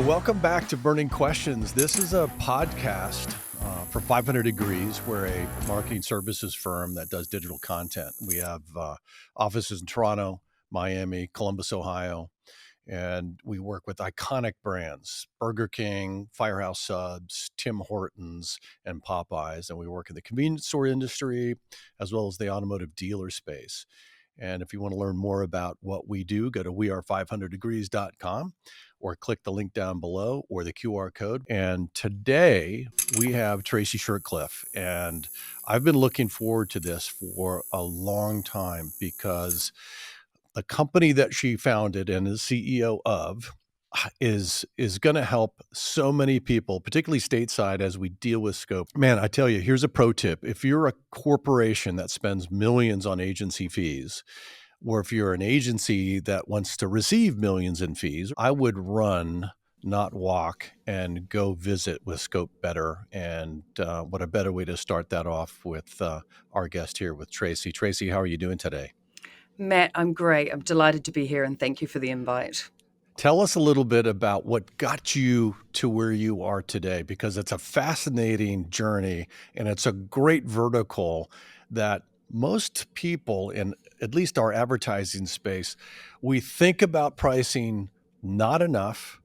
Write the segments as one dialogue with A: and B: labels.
A: Welcome back to Burning Questions. This is a podcast for 500 Degrees. We're a marketing services firm that does digital content. We have offices in Toronto, Miami, Columbus, Ohio, and we work with iconic brands, Burger King, Firehouse Subs, Tim Hortons, and Popeyes. And we work in the convenience store industry as well as the automotive dealer space. And if you want to learn more about what we do, go to weare500degrees.com or click the link down below or the QR code. And today we have Tracey Shirtcliff. And I've been looking forward to this for a long time because the company that she founded and is CEO of is going to help so many people, particularly stateside, as we deal with scope. Man, I tell you, here's a pro tip. If you're a corporation that spends millions on agency fees, or if you're an agency that wants to receive millions in fees, I would run, not walk, and go visit with Scope Better. And what a better way to start that off with our guest here with Tracey. Tracey, how are you doing today?
B: Matt, I'm great. I'm delighted to be here, and thank you for the invite.
A: Tell us a little bit about what got you to where you are today, because it's a fascinating journey and it's a great vertical that most people in at least our advertising space, we think about pricing not enough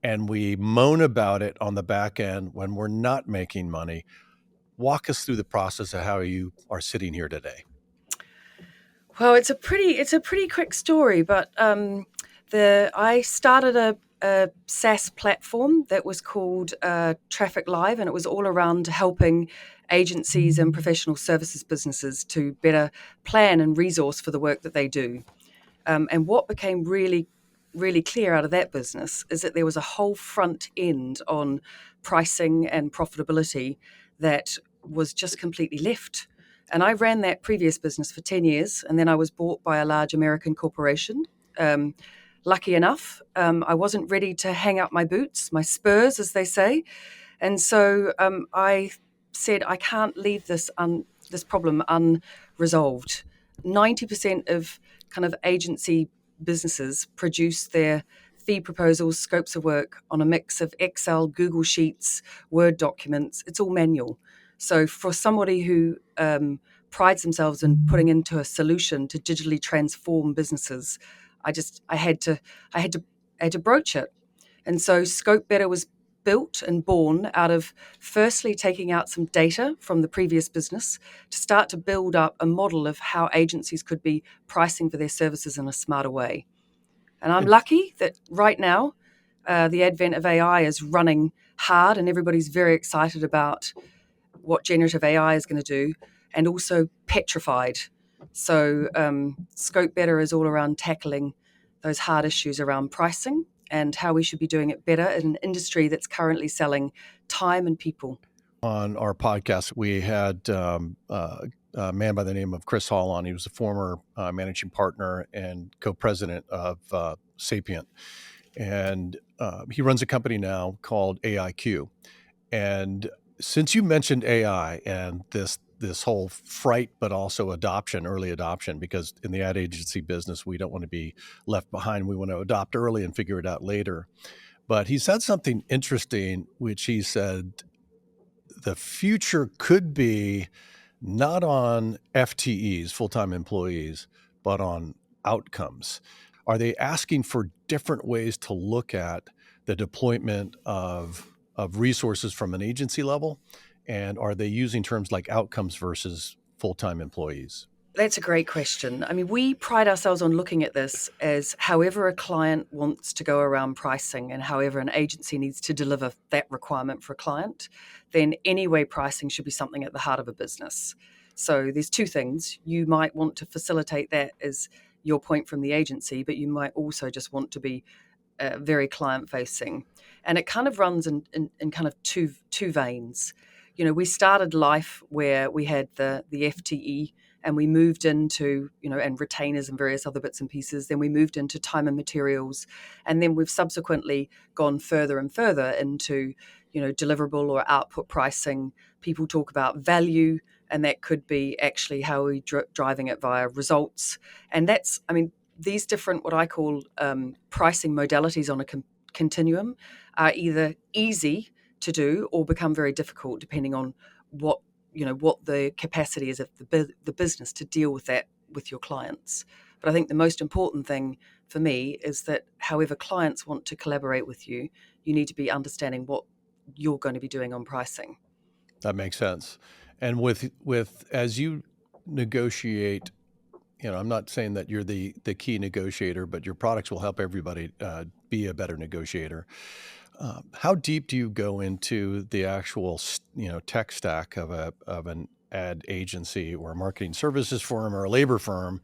A: and we moan about it on the back end when we're not making money. Walk us through the process of how you are sitting here today.
B: Well, it's a pretty quick story, but I started a SaaS platform that was called Traffic Live, and it was all around helping agencies and professional services businesses to better plan and resource for the work that they do. And what became really, really clear out of that business is that there was a whole front end on pricing and profitability that was just completely left. And I ran that previous business for 10 years, and then I was bought by a large American corporation. Lucky enough, I wasn't ready to hang up my boots, my spurs, as they say. And so I said, I can't leave this problem unresolved. 90% of kind of agency businesses produce their fee proposals, scopes of work on a mix of Excel, Google Sheets, Word documents. It's all manual. So for somebody who prides themselves in putting into a solution to digitally transform businesses, I had to broach it. And so Scope Better was built and born out of firstly taking out some data from the previous business to start to build up a model of how agencies could be pricing for their services in a smarter way. And I'm lucky that right now the advent of AI is running hard and everybody's very excited about what generative AI is going to do, and also petrified. So Scope Better is all around tackling those hard issues around pricing and how we should be doing it better in an industry that's currently selling time and people.
A: On our podcast, we had a man by the name of Chris Hall on. He was a former managing partner and co-president of Sapient. And he runs a company now called AIQ. And since you mentioned AI and this whole fright, but also adoption, early adoption, because in the ad agency business, we don't want to be left behind. We want to adopt early and figure it out later. But he said something interesting, which he said, the future could be not on FTEs, full-time employees, but on outcomes. Are they asking for different ways to look at the deployment of resources from an agency level? And are they using terms like outcomes versus full-time employees?
B: That's a great question. I mean, we pride ourselves on looking at this as however a client wants to go around pricing and however an agency needs to deliver that requirement for a client, then anyway, pricing should be something at the heart of a business. So there's two things. You might want to facilitate that as your point from the agency, but you might also just want to be very client-facing. And it kind of runs in kind of two veins. You know, we started life where we had the FTE, and we moved into, and retainers and various other bits and pieces. Then we moved into time and materials. And then we've subsequently gone further and further into, deliverable or output pricing. People talk about value, and that could be actually how we're driving it via results. And that's, these different, what I call pricing modalities on a continuum are either easy to do or become very difficult, depending on what the capacity is of the business to deal with that with your clients. But I think the most important thing for me is that however clients want to collaborate with you, you need to be understanding what you're going to be doing on pricing.
A: That makes sense. And with as you negotiate, I'm not saying that you're the key negotiator, but your products will help everybody be a better negotiator. How deep do you go into the actual, tech stack of an ad agency or a marketing services firm or a labor firm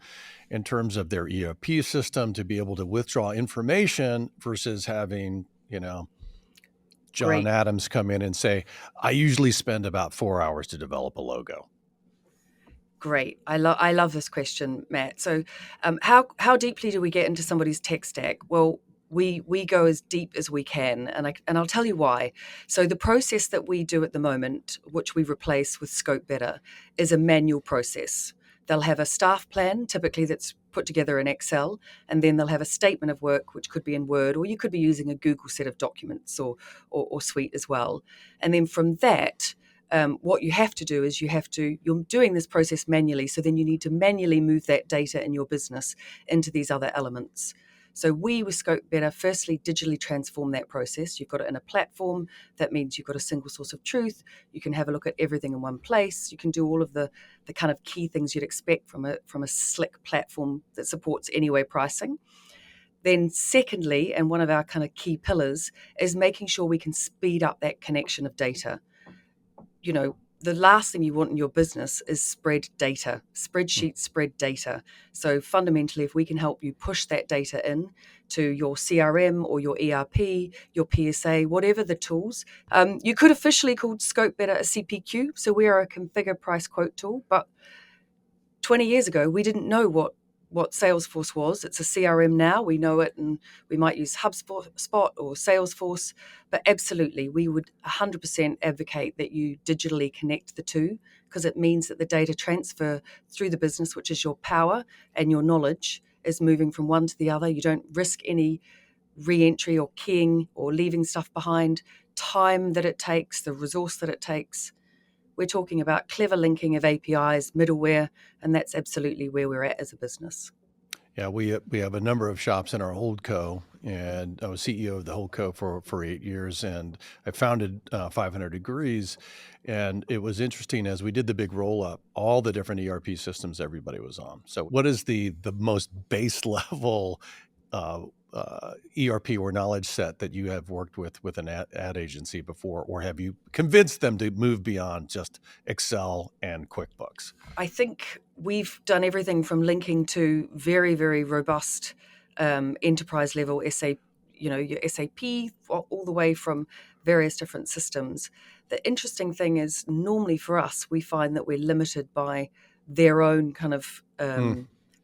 A: in terms of their ERP system to be able to withdraw information versus having, John
B: Great.
A: Adams come in and say, I usually spend about 4 hours to develop a logo?
B: Great. I love this question, Matt. So, how deeply do we get into somebody's tech stack? Well, we go as deep as we can, and I'll tell you why. So, the process that we do at the moment, which we replace with Scope Better, is a manual process. They'll have a staff plan, typically that's put together in Excel, and then they'll have a statement of work, which could be in Word, or you could be using a Google set of documents or Suite as well. And then from that, what you have to do is you're doing this process manually, so then you need to manually move that data in your business into these other elements. So we with Scope Better, firstly, digitally transform that process. You've got it in a platform. That means you've got a single source of truth. You can have a look at everything in one place. You can do all of the kind of key things you'd expect from a slick platform that supports anyway pricing. Then secondly, and one of our kind of key pillars, is making sure we can speed up that connection of data. The last thing you want in your business is spreadsheets spread data. So fundamentally, if we can help you push that data in to your CRM or your ERP, your PSA, whatever the tools, you could officially call Scope Better a CPQ. So we are a configure price quote tool, but 20 years ago, we didn't know what Salesforce was. It's a CRM now. We know it, and we might use HubSpot or Salesforce. But absolutely, we would 100% advocate that you digitally connect the two, because it means that the data transfer through the business, which is your power and your knowledge, is moving from one to the other. You don't risk any re-entry or keying or leaving stuff behind, time that it takes, the resource that it takes. We're talking about clever linking of APIs, middleware, and that's absolutely where we're at as a business.
A: Yeah, we have a number of shops in our holdco, and I was CEO of the holdco for 8 years, and I founded 500 Degrees, and it was interesting as we did the big roll up, all the different ERP systems everybody was on. So, what is the most base level ERP or knowledge set that you have worked with an ad agency before, or have you convinced them to move beyond just Excel and QuickBooks?
B: I think we've done everything from linking to very, very robust enterprise level SAP, your SAP, all the way from various different systems. The interesting thing is, normally for us, we find that we're limited by their own kind of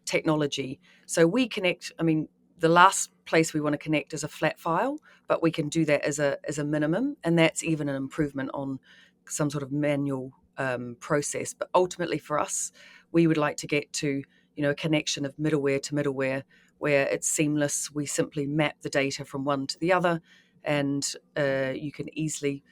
B: technology. So we connect. I mean, the last place we want to connect is a flat file, but we can do that as a minimum, and that's even an improvement on some sort of manual process. But ultimately for us, we would like to get to a connection of middleware to middleware where it's seamless. We simply map the data from one to the other, and you can easily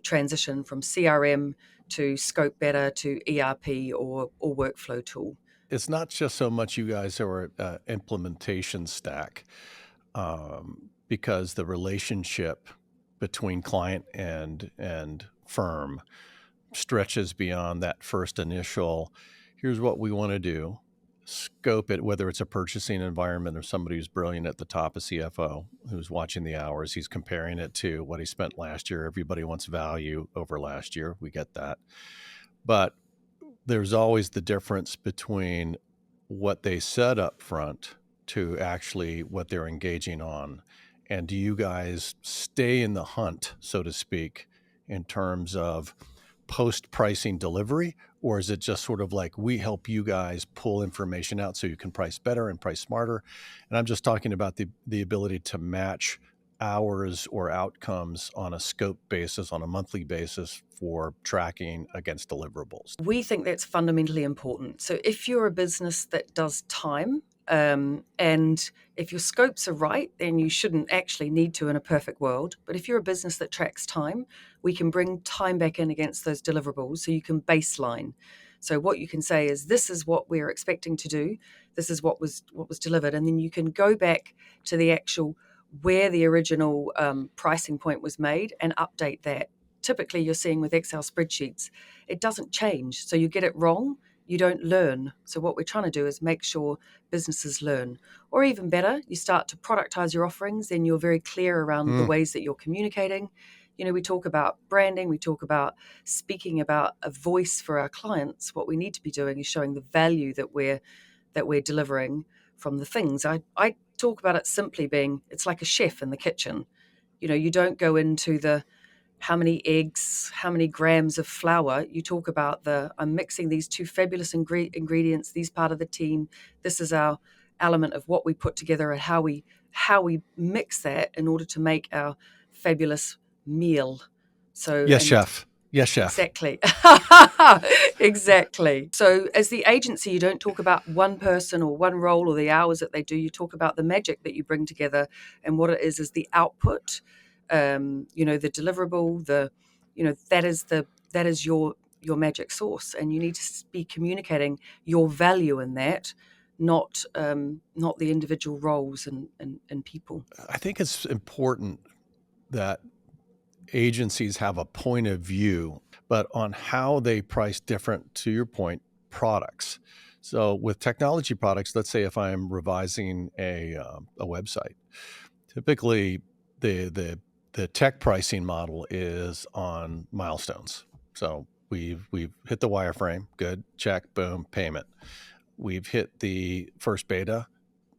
B: transition from CRM to Scope Better to ERP or workflow tool.
A: It's not just so much you guys are an implementation stack, because the relationship between client and firm stretches beyond that first initial, here's what we want to do, scope it, whether it's a purchasing environment or somebody who's brilliant at the top, a CFO who's watching the hours, he's comparing it to what he spent last year. Everybody wants value over last year. We get that. But there's always the difference between what they said up front to actually what they're engaging on. And do you guys stay in the hunt, so to speak, in terms of post-pricing delivery? Or is it just sort of like we help you guys pull information out so you can price better and price smarter? And I'm just talking about the ability to match hours or outcomes on a scope basis, on a monthly basis for tracking against deliverables.
B: We think that's fundamentally important. So if you're a business that does time And if your scopes are right, then you shouldn't actually need to in a perfect world. But if you're a business that tracks time, we can bring time back in against those deliverables so you can baseline. So what you can say is, this is what we're expecting to do. This is what was delivered. And then you can go back to the actual where the original pricing point was made and update that. Typically, you're seeing with Excel spreadsheets, it doesn't change. So you get it wrong, you don't learn. So what we're trying to do is make sure businesses learn. Or even better, you start to productize your offerings, then you're very clear around the ways that you're communicating. We talk about branding, we talk about speaking about a voice for our clients. What we need to be doing is showing the value that we're delivering from the things. I talk about it simply being, it's like a chef in the kitchen. You don't go into the how many eggs, how many grams of flour. You talk about I'm mixing these two fabulous ingredients, these part of the team. This is our element of what we put together and how we mix that in order to make our fabulous meal. So
A: Yes, chef. Yes, chef.
B: Exactly. Exactly. So as the agency, you don't talk about one person or one role or the hours that they do. You talk about the magic that you bring together, and what it is the output, the deliverable, that is your magic sauce, and you need to be communicating your value in that, not the individual roles and people.
A: I think it's important that agencies have a point of view, but on how they price different, to your point, products. So with technology products, let's say if I'm revising a website, typically the tech pricing model is on milestones. So we've hit the wireframe, good, check, boom, payment. We've hit the first beta,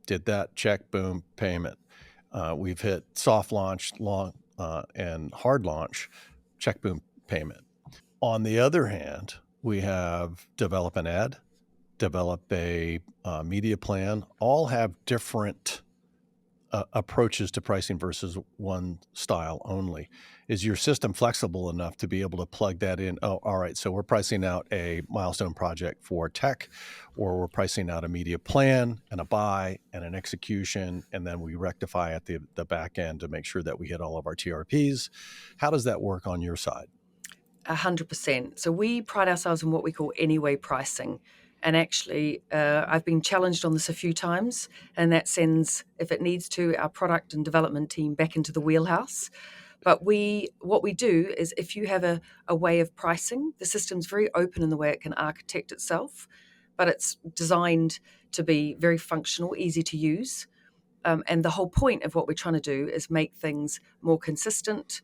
A: did that, check, boom, payment. We've hit soft launch, and hard launch, check, boom, payment. On the other hand, we have develop an ad, develop a media plan, all have different approaches to pricing versus one style only. Is your system flexible enough to be able to plug that in? Oh, all right. So we're pricing out a milestone project for tech, or we're pricing out a media plan and a buy and an execution, and then we rectify at the back end to make sure that we hit all of our TRPs. How does that work on your side?
B: 100%. So we pride ourselves in what we call anyway pricing. And actually, I've been challenged on this a few times, and that sends, if it needs to, our product and development team back into the wheelhouse. But what we do is, if you have a way of pricing, the system's very open in the way it can architect itself, but it's designed to be very functional, easy to use. And the whole point of what we're trying to do is make things more consistent,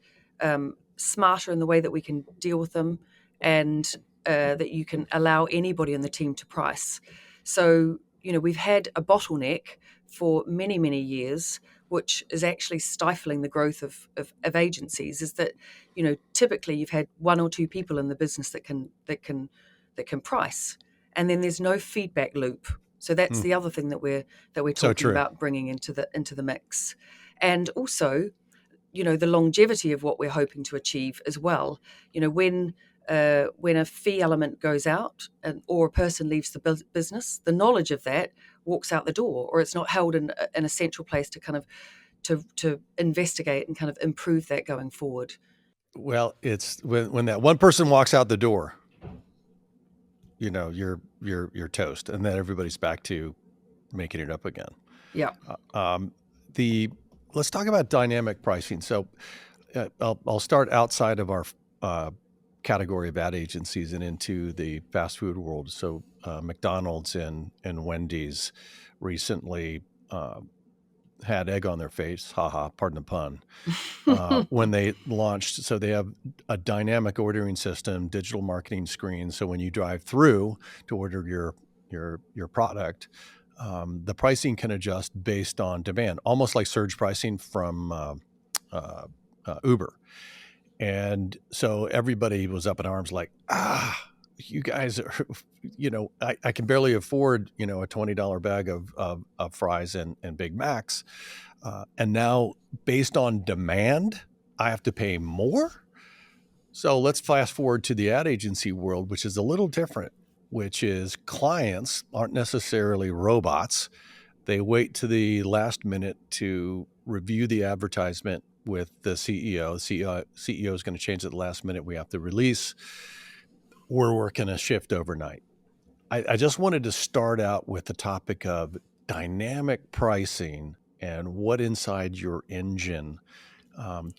B: smarter in the way that we can deal with them, and that you can allow anybody in the team to price. So, we've had a bottleneck for many, many years, which is actually stifling the growth of agencies, is that, typically you've had one or two people in the business that can price. And then there's no feedback loop. So that's the other thing that we're talking about bringing into the mix. And also, the longevity of what we're hoping to achieve as well. When a fee element goes out, or a person leaves the business, the knowledge of that walks out the door, or it's not held in a central place to kind of to investigate and kind of improve that going forward.
A: Well, it's when that one person walks out the door, you're toast, and then everybody's back to making it up again.
B: Yeah.
A: Let's talk about dynamic pricing. So I'll start outside of our category of ad agencies and into the fast food world. So McDonald's and Wendy's recently had egg on their face, haha, pardon the pun, when they launched. So they have a dynamic ordering system, digital marketing screens. So when you drive through to order your product, the pricing can adjust based on demand, almost like surge pricing from Uber. And so everybody was up in arms like, you guys are, I can barely afford, a $20 bag of fries and Big Macs. And now based on demand, I have to pay more. So let's fast forward to the ad agency world, which is a little different, which is clients aren't necessarily robots. They wait to the last minute to review the advertisement with the CEO. The CEO is going to change at the last minute. We have to release. We're working a shift overnight. I just wanted to start out with the topic of dynamic pricing and what inside your engine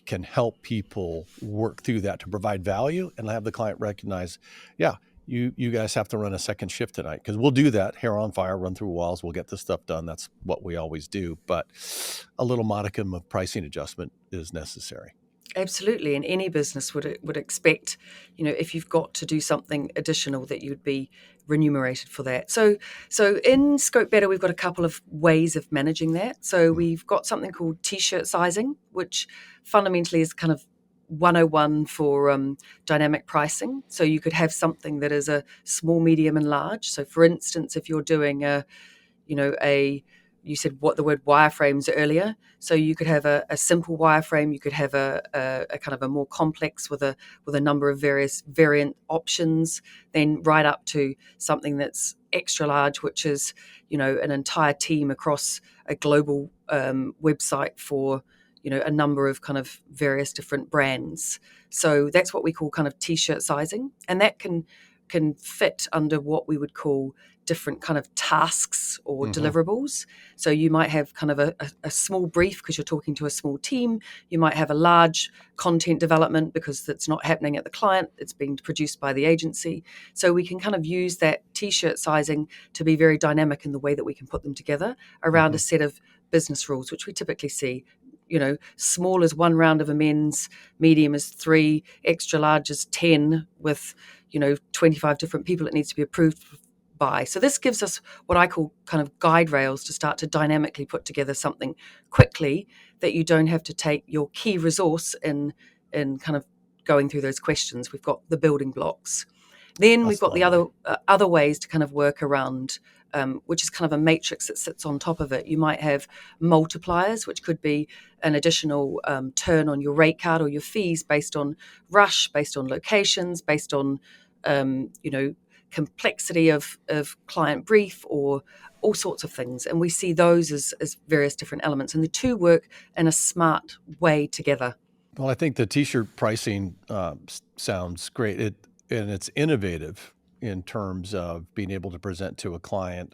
A: can help people work through that to provide value and have the client recognize, yeah, you guys have to run a second shift tonight, because we'll do that. Hair on fire, run through walls. We'll get this stuff done. That's what we always do. But a little modicum of pricing adjustment is necessary.
B: Absolutely, and any business would expect, if you've got to do something additional, that you'd be remunerated for that. So in Scope Better, we've got a couple of ways of managing that. So we've got something called T-shirt sizing, which fundamentally is kind of 101 for dynamic pricing. So you could have something that is a small, medium, and large. So for instance, if you're doing you said what the word wireframes earlier. So you could have a simple wireframe, you could have a kind of a more complex with a number of various variant options, then right up to something that's extra large, which is an entire team across a global website for a number of kind of various different brands. So that's what we call kind of T-shirt sizing, and that can fit under what we would call different kind of tasks or deliverables. So you might have kind of a small brief because you're talking to a small team. You might have a large content development because it's not happening at the client. It's being produced by the agency. So we can kind of use that T-shirt sizing to be very dynamic in the way that we can put them together around a set of business rules, which we typically see. Small is 1 round of amends, medium is 3, extra large is 10 with 25 different people it needs to be approved by. So this gives us what I call kind of guide rails to start to dynamically put together something quickly that you don't have to take your key resource in kind of going through those questions. We've got the building blocks. Then we've got the other ways to kind of work around, which is kind of a matrix that sits on top of it. You might have multipliers, which could be an additional turn on your rate card or your fees based on rush, based on locations, based on complexity of client brief, or all sorts of things. And we see those as various different elements, and the two work in a smart way together.
A: Well, I think the T-shirt pricing sounds great. And it's innovative in terms of being able to present to a client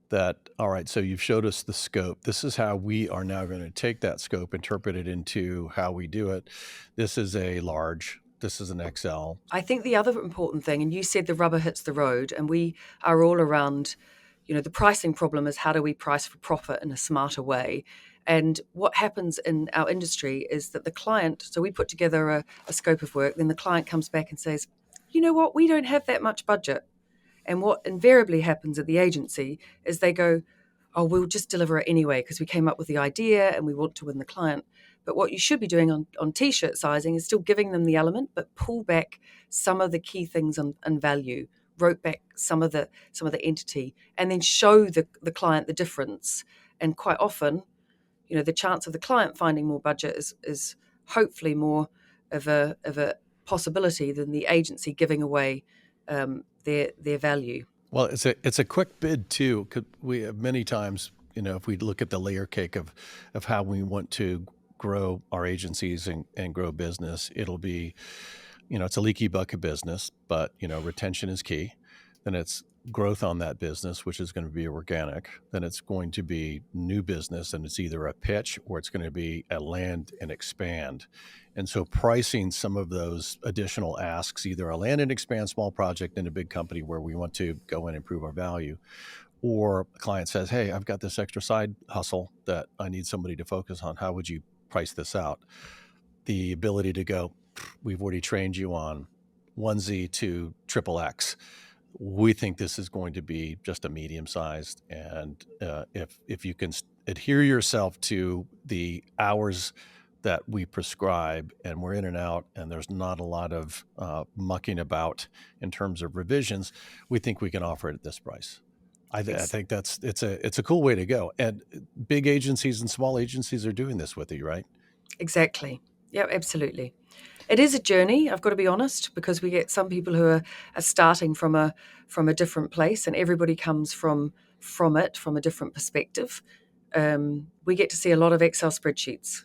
A: that, all right, so you've showed us the scope. This is how we are now going to take that scope, interpret it into how we do it. This is a large, this is an XL.
B: I think the other important thing, and you said the rubber hits the road, and we are all around, the pricing problem is how do we price for profit in a smarter way? And what happens in our industry is that the client, so we put together a scope of work, then the client comes back and says, you know what, we don't have that much budget. And what invariably happens at the agency is they go, oh, we'll just deliver it anyway because we came up with the idea and we want to win the client. But what you should be doing on T-shirt sizing is still giving them the element, but pull back some of the key things and value, rope back some of the entity, and then show the client the difference. And quite often, the chance of the client finding more budget is hopefully more of a possibility than the agency giving away their value.
A: Well, it's a quick bid too. We have many times, if we look at the layer cake of how we want to grow our agencies and grow business, it'll be, it's a leaky bucket business, but retention is key. Then it's growth on that business, which is going to be organic. Then it's going to be new business, and it's either a pitch or it's going to be a land and expand. And so pricing some of those additional asks, either a land and expand small project in a big company where we want to go and improve our value, or a client says, hey, I've got this extra side hustle that I need somebody to focus on. How would you price this out? The ability to go, we've already trained you on 1Z to triple X. We think this is going to be just a medium sized. And if you can adhere yourself to the hours that we prescribe, and we're in and out, and there's not a lot of mucking about in terms of revisions, we think we can offer it at this price. I think it's a cool way to go. And big agencies and small agencies are doing this with you, right?
B: Exactly. Yeah, absolutely. It is a journey, I've got to be honest, because we get some people who are starting from a different place, and everybody comes from from it from a different perspective. We get to see a lot of Excel spreadsheets.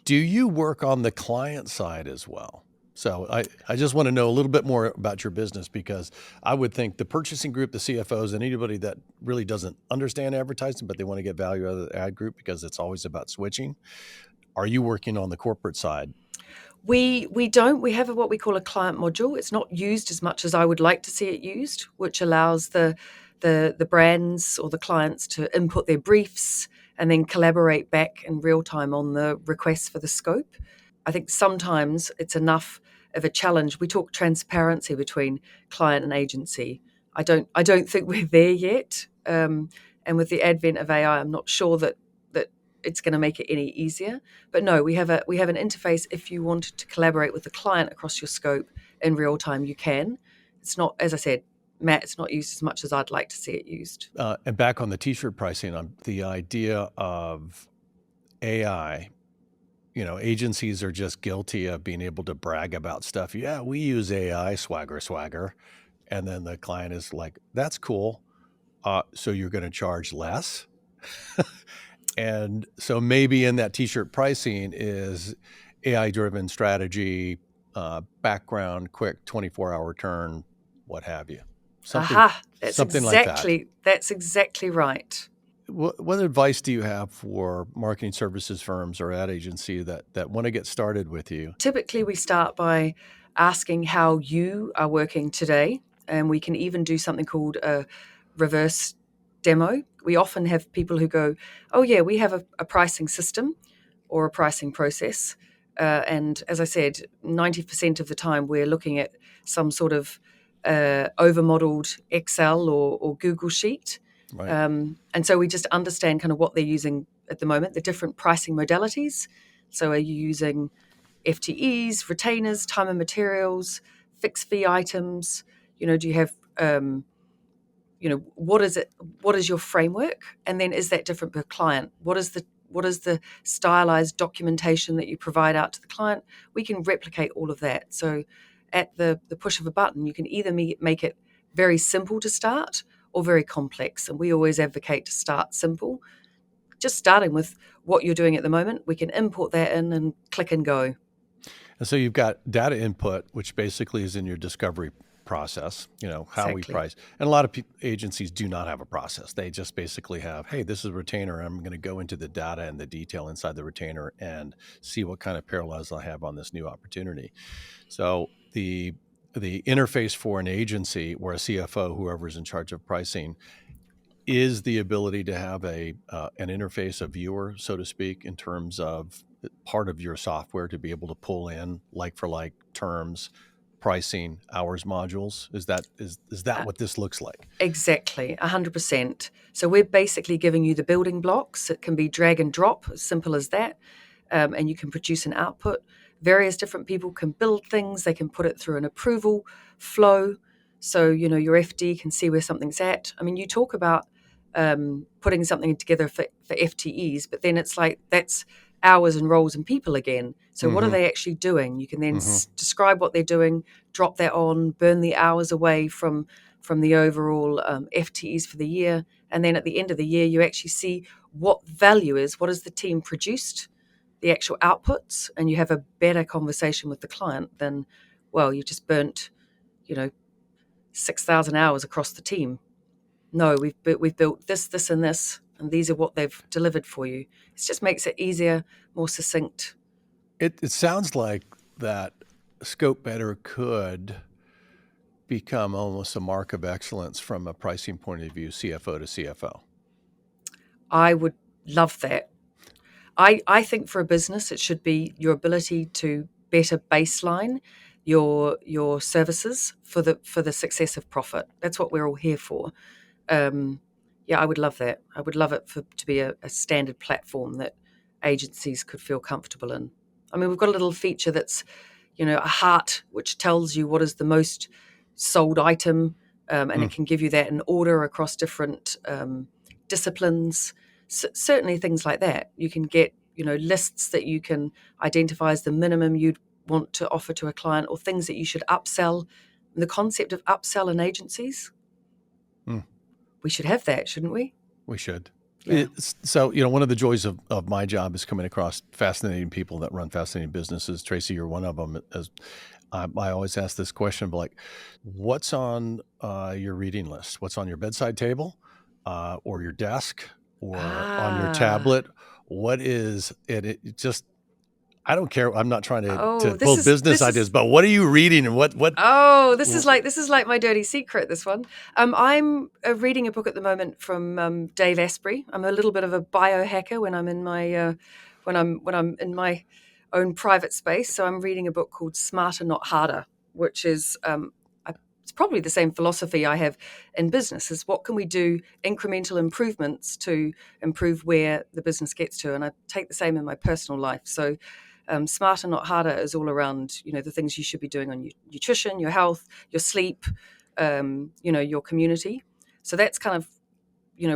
A: Do you work on the client side as well? So I just want to know a little bit more about your business, because I would think the purchasing group, the CFOs, and anybody that really doesn't understand advertising, but they want to get value out of the ad group because it's always about switching. Are you working on the corporate side?
B: We don't. We have what we call a client module. It's not used as much as I would like to see it used, which allows the brands or the clients to input their briefs and then collaborate back in real time on the requests for the scope. I think sometimes it's enough of a challenge. We talk transparency between client and agency. I don't think we're there yet. And with the advent of AI, I'm not sure that it's going to make it any easier. But no, we have an interface. If you wanted to collaborate with the client across your scope in real time, you can. It's not, as I said, Matt, it's not used as much as I'd like to see it used.
A: And back on the t-shirt pricing, the idea of AI, agencies are just guilty of being able to brag about stuff. Yeah, we use AI, swagger. And then the client is like, that's cool. So you're going to charge less? And so maybe in that t-shirt pricing is AI-driven strategy, background, quick 24-hour turn, what have you. Something like that.
B: That's exactly right.
A: What advice do you have for marketing services firms or ad agency that want to get started with you?
B: Typically, we start by asking how you are working today, and we can even do something called a reverse demo. We often have people who go, oh yeah, we have a pricing system or a pricing process. And as I said, 90% of the time we're looking at some sort of over-modeled Excel or Google sheet.
A: Right.
B: And so we just understand kind of what they're using at the moment, the different pricing modalities. So are you using FTEs, retainers, time and materials, fixed fee items? Do you have what is it? What is your framework? And then is that different per client? What is the stylized documentation that you provide out to the client? We can replicate all of that. So at the push of a button, you can either make it very simple to start or very complex. And we always advocate to start simple. Just starting with what you're doing at the moment, we can import that in and click and go.
A: And so you've got data input, which basically is in your discovery process, how
B: Exactly.
A: we price. And a lot of agencies do not have a process. They just basically have, hey, this is a retainer. I'm going to go into the data and the detail inside the retainer and see what kind of parallels I have on this new opportunity. So the interface for an agency or a CFO, whoever's in charge of pricing, is the ability to have an interface, a viewer, so to speak, in terms of part of your software to be able to pull in like for like terms, pricing, hours modules. Is that what this looks like?
B: Exactly, 100%. So we're basically giving you the building blocks. It can be drag and drop, as simple as that, and you can produce an output. Various different people can build things. They can put it through an approval flow. So, your FD can see where something's at. I mean, you talk about putting something together for FTEs, but then it's like that's hours and roles and people again. So what are they actually doing? You can then describe what they're doing, drop that on, burn the hours away from the overall FTEs for the year. And then at the end of the year, you actually see what value is, what has the team produced, the actual outputs, and you have a better conversation with the client than, well, you just burnt, 6,000 hours across the team. No, we've built this, and this, and these are what they've delivered for you. It just makes it easier, more succinct.
A: It sounds like that Scope Better could become almost a mark of excellence from a pricing point of view, CFO to CFO.
B: I would love that. I think for a business, it should be your ability to better baseline your services for the success of profit. That's what we're all here for. I would love that. I would love it to be a standard platform that agencies could feel comfortable in. I mean, we've got a little feature that's, a heart, which tells you what is the most sold item, and it can give you that in order across different disciplines. Certainly things like that. You can get, lists that you can identify as the minimum you'd want to offer to a client, or things that you should upsell. And the concept of upsell in agencies, we should have that, shouldn't we?
A: We should.
B: Yeah.
A: So, one of the joys of my job is coming across fascinating people that run fascinating businesses. Tracey, you're one of them. I always ask this question, but what's on your reading list? What's on your bedside table or your desk or on your tablet? What is it? I don't care. I'm not trying to pull business ideas, but what are you reading and what?
B: Oh, this is like my dirty secret. This one. I'm reading a book at the moment from Dave Asprey. I'm a little bit of a biohacker when I'm in my when I'm in my own private space. So I'm reading a book called Smarter, Not Harder, which is it's probably the same philosophy I have in business. Is what can we do incremental improvements to improve where the business gets to, and I take the same in my personal life. So. Smarter, Not Harder is all around, the things you should be doing on your nutrition, your health, your sleep, your community. So that's kind of,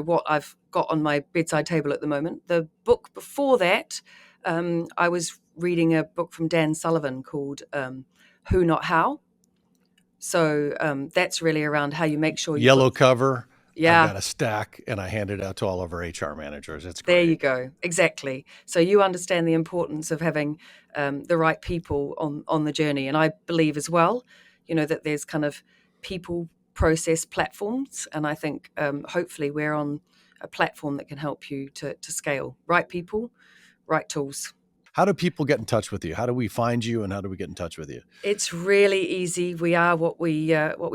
B: what I've got on my bedside table at the moment. The book before that, I was reading a book from Dan Sullivan called Who Not How. So that's really around how you make sure you
A: yellow cover.
B: Yeah.
A: I've got a stack and I hand it out to all of our HR managers. It's great.
B: There you go. Exactly. So you understand the importance of having the right people on the journey. And I believe as well, that there's kind of people, process, platforms. And I think hopefully we're on a platform that can help you to scale. Right people, right tools.
A: How do people get in touch with you? How do we find you and how do we get in touch with you?
B: It's really easy. We are what we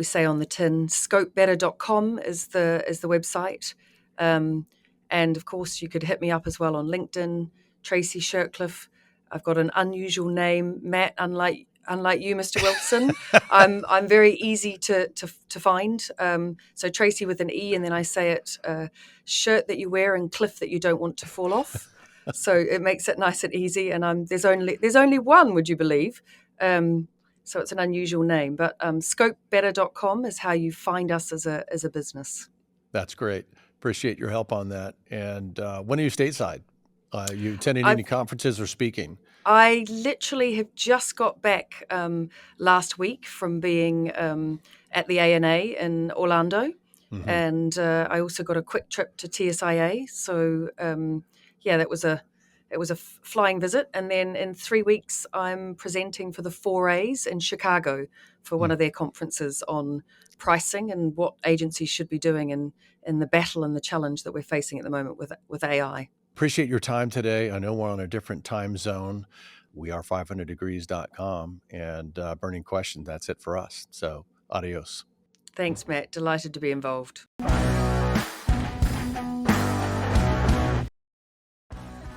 B: say on the tin. Scopebetter.com is the website. And of course you could hit me up as well on LinkedIn, Tracey Shirtcliff. I've got an unusual name, Matt, unlike you, Mr. Wilson. I'm very easy to find. So Tracey with an E, and then I say it, shirt that you wear and cliff that you don't want to fall off. So it makes it nice and easy. And there's only one, would you believe? So it's an unusual name. But scopebetter.com is how you find us as a business.
A: That's great. Appreciate your help on that. And when are you stateside? You attending any conferences or speaking?
B: I literally have just got back last week from being at the ANA in Orlando. Mm-hmm. And I also got a quick trip to TSIA. So that was a flying visit. And then in 3 weeks, I'm presenting for the 4As in Chicago for one of their conferences on pricing and what agencies should be doing in the battle and the challenge that we're facing at the moment with AI.
A: Appreciate your time today. I know we're on a different time zone. We are 500degrees.com and Burning Question. That's it for us. So adios.
B: Thanks, Matt. Delighted to be involved.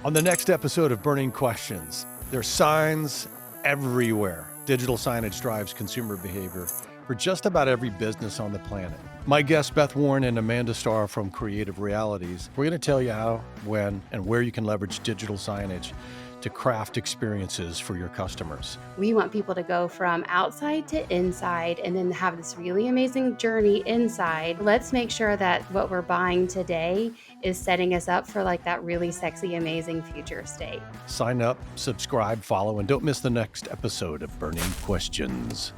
A: On the next episode of Burning Questions, there's signs everywhere. Digital signage drives consumer behavior for just about every business on the planet. My guests, Beth Warren and Amanda Starr from Creative Realities, we're going to tell you how, when, and where you can leverage digital signage to craft experiences for your customers.
C: We want people to go from outside to inside and then have this really amazing journey inside. Let's make sure that what we're buying today is setting us up for that really sexy, amazing future state.
A: Sign up, subscribe, follow, and don't miss the next episode of Burning Questions.